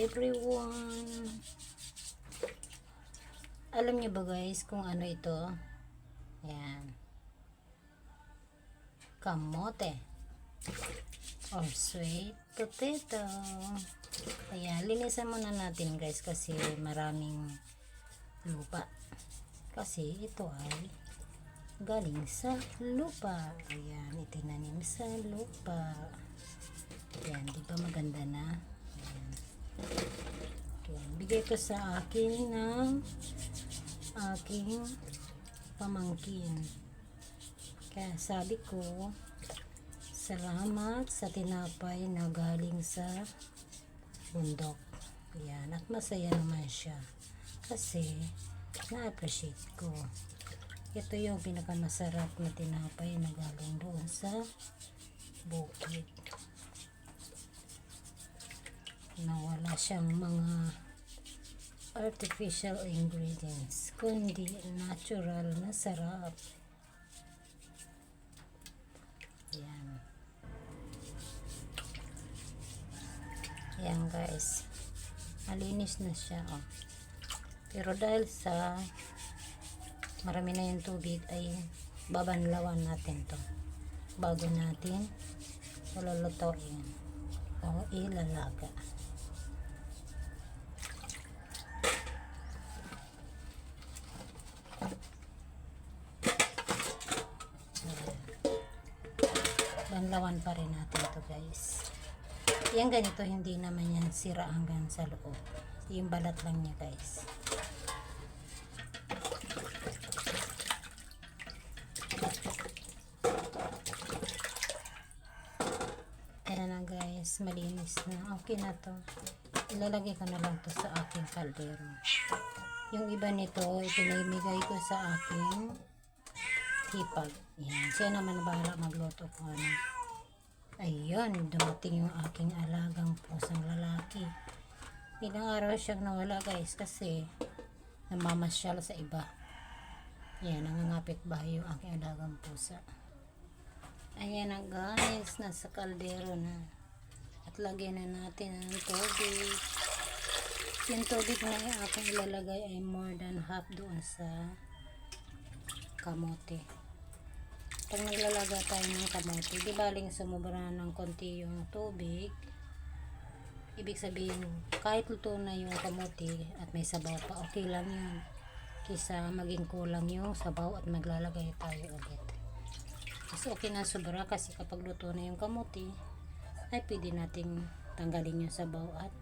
everyone! Alam niyo ba guys kung ano ito? Yan. Kamote or sweet potato. Ayan, linisan muna natin guys kasi maraming lupa. Kasi ito ay galing sa lupa. Ayan, itinanim sa lupa. Ayan, di ba maganda na? Ayan. Ayan, bigay ko sa akin ng aking pamangkin. Kaya sabi ko, salamat sa tinapay na galing sa bundok. Ayan, at masaya naman siya. Kasi, na-appreciate ko. Ito yung pinakamasarap na tinapay na galing doon sa bukid. Na wala siyang mga artificial ingredients, kundi natural na sarap. Ayan. Ayan guys. Malinis na siya. Oh. Pero dahil sa marami na yung tubig ay babanlawan natin to bago natin lulutuin o ilalaga. Banlawan pa rin natin to guys. Yan ganito, hindi naman yan sira hanggang sa loob. Yung balat lang niya guys. Ayan na guys, malinis na. Okay na to. Ilalagay ko na lang to sa aking kaldero. Yung iba nito, ipinamigay ko sa aking hipag. Yan. Siya naman bahala magluto kung ano. Ayun, dumating yung aking alagang pusang lalaki. Ilang araw siyang nawala guys kasi namamasyal sa iba. Yan, nangangapit bahay yung aking alagang pusa. Ayan na guys, nasa kaldero na. At lagyan na natin ng tubig. Yung tubig na yung aking ilalagay ay more than half doon sa kamote. Pag naglalaga tayo ng kamote, di baling sumubra ng konti yung tubig, ibig sabihin kahit luto na yung kamote at may sabaw pa, okay lang yun kaysa maging kulang yung sabaw at maglalagay tayo ulit. Kasi okay na sobra, kasi kapag luto na yung kamote ay pwede nating tanggalin yung sabaw at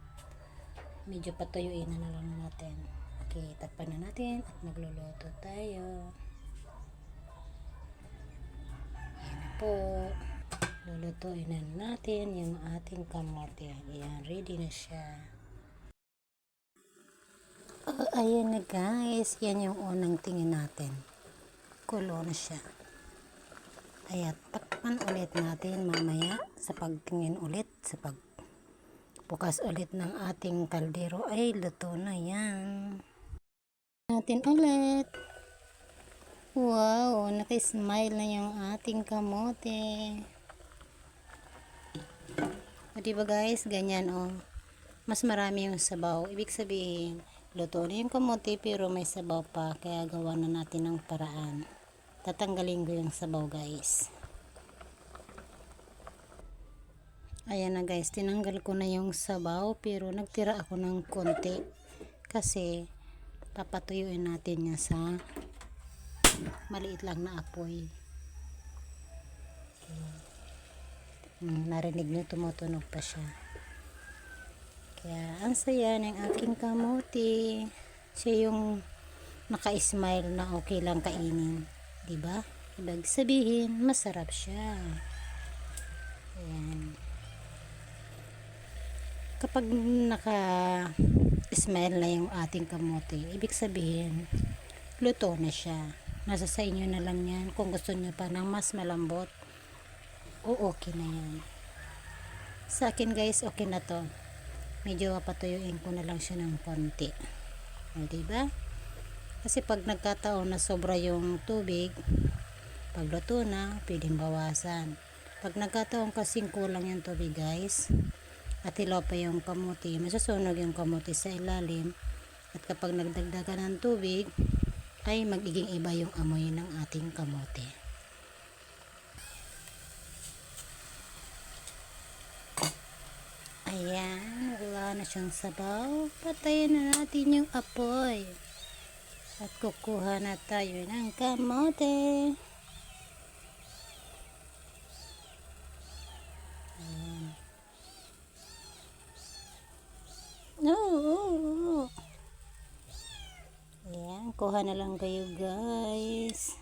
medyo patuyuin na lang natin. Okay, takpan na natin at magluluto tayo. Po, lulutuin na natin yung ating kamote. Ayan, ready na siya. Ayan na guys, yan yung unang tingin natin. Kulo na siya. Ayan, takpan ulit natin mamaya sa pagtingin ulit, sa pagbukas ulit ng ating kaldero ay luto na yan. Natin ulit. Wow, nakismile na yung ating kamote. O diba guys, ganyan oh. Mas marami yung sabaw. Ibig sabihin, luto na yung kamote pero may sabaw pa. Kaya gawa na natin ng paraan. Tatanggalin ko yung sabaw guys. Ayan na guys, tinanggal ko na yung sabaw pero nagtira ako ng konti. Kasi papatuyuin natin niya sa maliit lang na apoy. Narinig nyo, tumutunog pa siya. Kaya ang saya ng aking kamote. Siya yung naka-smile na okay lang kainin, diba? Ibig sabihin masarap siya. Ayan. Kapag naka-smile na yung ating kamote, ibig sabihin luto na siya. Nasa sa inyo na lang yan kung gusto niyo pa ng mas malambot o okay na yan. Sa akin guys, okay na to. Medyo papatuyuin ko na lang siya ng konti. O diba? Kasi pag nagkataon na sobra yung tubig, pag luto na, pwedeng bawasan. Pag nagkataon kasing kulang yung tubig guys, at hilaw pa yung kamuti, masusunog yung kamuti sa ilalim. At kapag nagdagdagan ng tubig, ay magiging iba yung amoy ng ating kamote. Ayan, wala na siyang sabaw. Patayin na natin yung apoy. At kukuha na tayo ng kamote. Ayan. Oh. Ayan, kuha na lang kayo guys.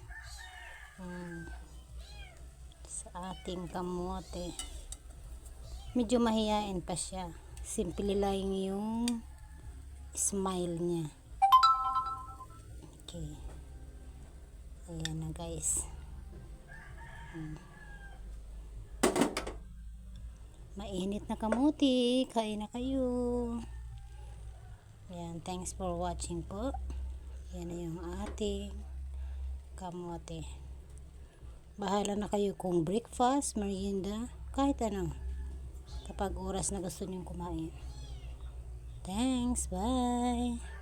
Sa ating kamote. Medyo mahiyain pa siya. Simple lang yung smile niya. Okay. Ayan na guys. Mainit na kamuti. Kain na kayo. Ayan, thanks for watching po. Yan na yung ating kamote. Bahala na kayo kung breakfast, merienda, kahit ano. Kapag oras na gusto nyong kumain. Thanks, bye!